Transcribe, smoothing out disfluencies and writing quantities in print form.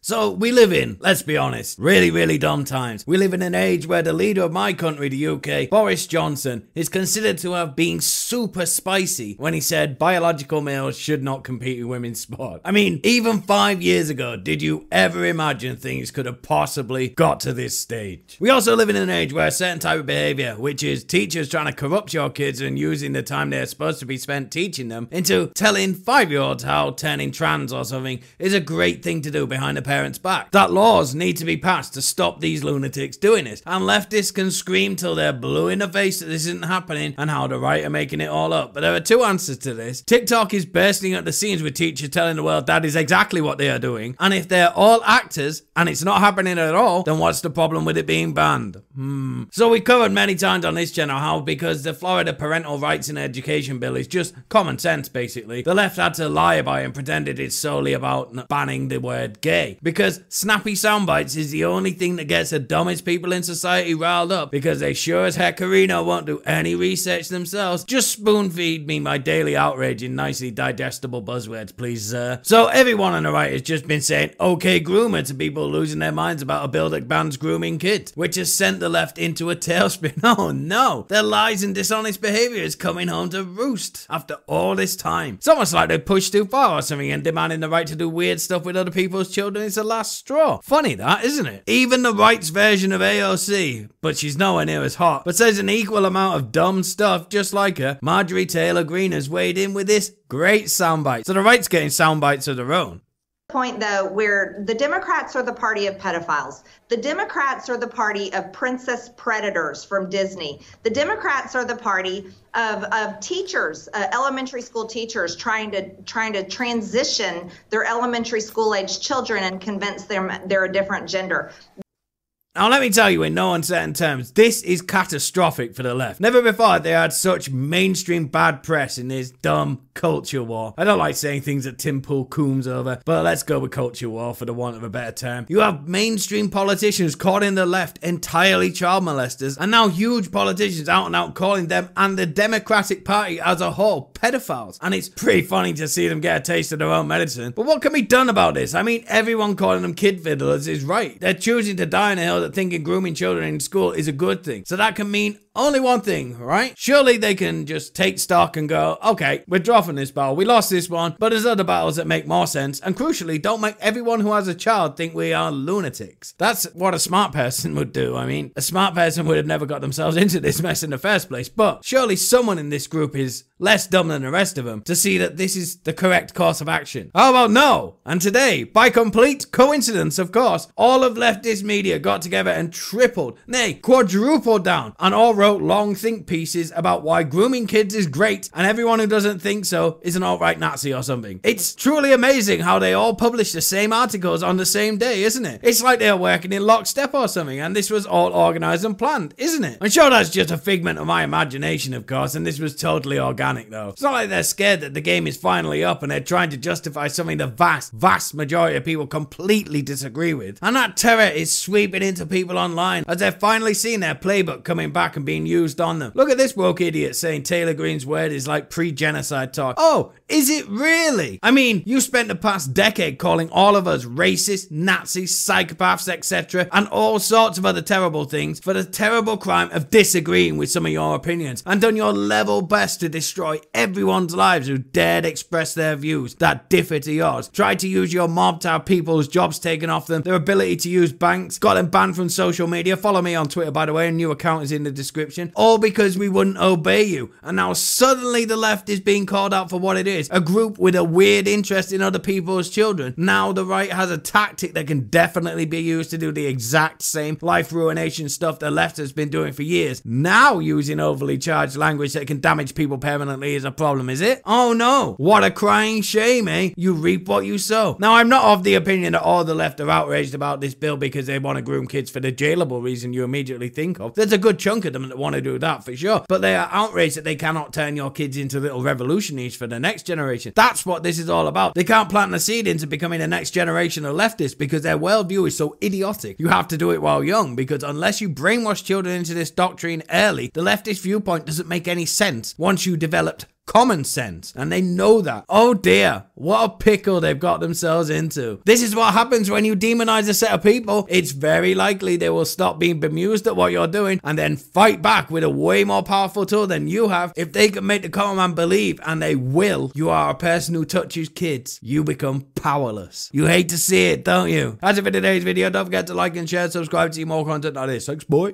So we live in, let's be honest, really, really dumb times. We live in an age where the leader of my country, the UK, Boris Johnson, is considered to have been super spicy when he said biological males should not compete in women's sport. I mean, even 5 years ago, did you ever imagine things could have possibly got to this stage? We also live in an age where a certain type of behavior, which is teachers trying to corrupt your kids and using the time they're supposed to be spent teaching them into telling 5-year-olds how turning trans or something is a great thing to do behind the parents' back. That laws need to be passed to stop these lunatics doing it. And leftists can scream till they're blue in the face that this isn't happening and how the right are making it all up. But there are two answers to this. TikTok is bursting at the seams with teachers telling the world that is exactly what they are doing. And if they're all actors and it's not happening at all, then what's the problem with it being banned? So we covered many times on this channel how because the Florida parental rights in education bill is just common sense basically, the left had to lie about it and pretended it's solely about banning the word gay. Because snappy soundbites is the only thing that gets the dumbest people in society riled up, because they sure as heck won't do any research themselves. Just spoon feed me my daily outrage in nicely digestible buzzwords, please, sir. So everyone on the right has just been saying okay groomer to people losing their minds about a bill that bans grooming kids, which has sent the left into a tailspin. Oh no, their lies and dishonest behavior is coming home to roost after all this time. It's almost like they pushed too far or something, and demanding the right to do weird stuff with other people's children is the last straw. Funny that, isn't it? Even the right's version of AOC, but she's nowhere near as hot, but says an equal amount of dumb stuff just like her, Marjorie Taylor Greene has weighed in with this great soundbite. So the right's getting soundbites of their own. Point though where the Democrats are the party of pedophiles. The Democrats are the party of princess predators from Disney. The Democrats are the party of teachers, elementary school teachers trying to transition their elementary school age children and convince them they're a different gender. Now let me tell you in no uncertain terms, this is catastrophic for the left. Never before they had such mainstream bad press in this dumb culture war. I don't like saying things that Tim Pool cooms over, but let's go with culture war for the want of a better term. You have mainstream politicians calling the left entirely child molesters, and now huge politicians out and out calling them and the Democratic Party as a whole pedophiles. And it's pretty funny to see them get a taste of their own medicine. But what can be done about this? I mean, everyone calling them kid fiddlers is right. They're choosing to die on a hill that thinking grooming children in school is a good thing. So that can mean only one thing, right? Surely they can just take stock and go, okay, we're dropping this battle. We lost this one, but there's other battles that make more sense. And crucially, don't make everyone who has a child think we are lunatics. That's what a smart person would do. I mean, a smart person would have never got themselves into this mess in the first place. But surely someone in this group is less dumb than the rest of them to see that this is the correct course of action. How about no? And today, by complete coincidence, of course, all of leftist media got together and tripled, nay, quadrupled down, and all wrote long think pieces about why grooming kids is great and everyone who doesn't think so is an alt-right Nazi or something. It's truly amazing how they all publish the same articles on the same day, isn't it? It's like they're working in lockstep or something, and this was all organized and planned, isn't it? I'm sure that's just a figment of my imagination, of course, and this was totally organic though. It's not like they're scared that the game is finally up and they're trying to justify something the vast majority of people completely disagree with. And that terror is sweeping into people online as they're finally seeing their playbook coming back and being used on them. Look at this woke idiot saying Taylor Greene's word is like pre-genocide talk. Oh, is it really? I mean, you spent the past decade calling all of us racist, Nazis, psychopaths, etc., and all sorts of other terrible things for the terrible crime of disagreeing with some of your opinions, and done your level best to destroy everyone's lives who dared express their views that differ to yours. Tried to use your mob to have people's jobs taken off them, their ability to use banks, got them banned from social media. Follow me on Twitter, by the way, a new account is in the description. All because we wouldn't obey you. And now suddenly the left is being called out for what it is, a group with a weird interest in other people's children. Now the right has a tactic that can definitely be used to do the exact same life ruination stuff the left has been doing for years. Now using overly charged language that can damage people permanently is a problem, is it? Oh no, what a crying shame, eh? You reap what you sow. Now I'm not of the opinion that all the left are outraged about this bill because they want to groom kids for the jailable reason you immediately think of. There's a good chunk of them that want to do that for sure, but they are outraged that they cannot turn your kids into little revolutionaries for the next generation. That's what this is all about. They can't plant the seed into becoming the next generation of leftists because their worldview is so idiotic. You have to do it while young, because unless you brainwash children into this doctrine early, the leftist viewpoint doesn't make any sense once you developed common sense, and they know that. Oh dear, what a pickle they've got themselves into. This is what happens when you demonize a set of people. It's very likely they will stop being bemused at what you're doing and then fight back with a way more powerful tool than you have. If they can make the common man believe, and they will, you are a person who touches kids, you become powerless. You hate to see it, don't you? That's it for today's video. Don't forget to like and share, subscribe to see more content like this. Thanks, boy.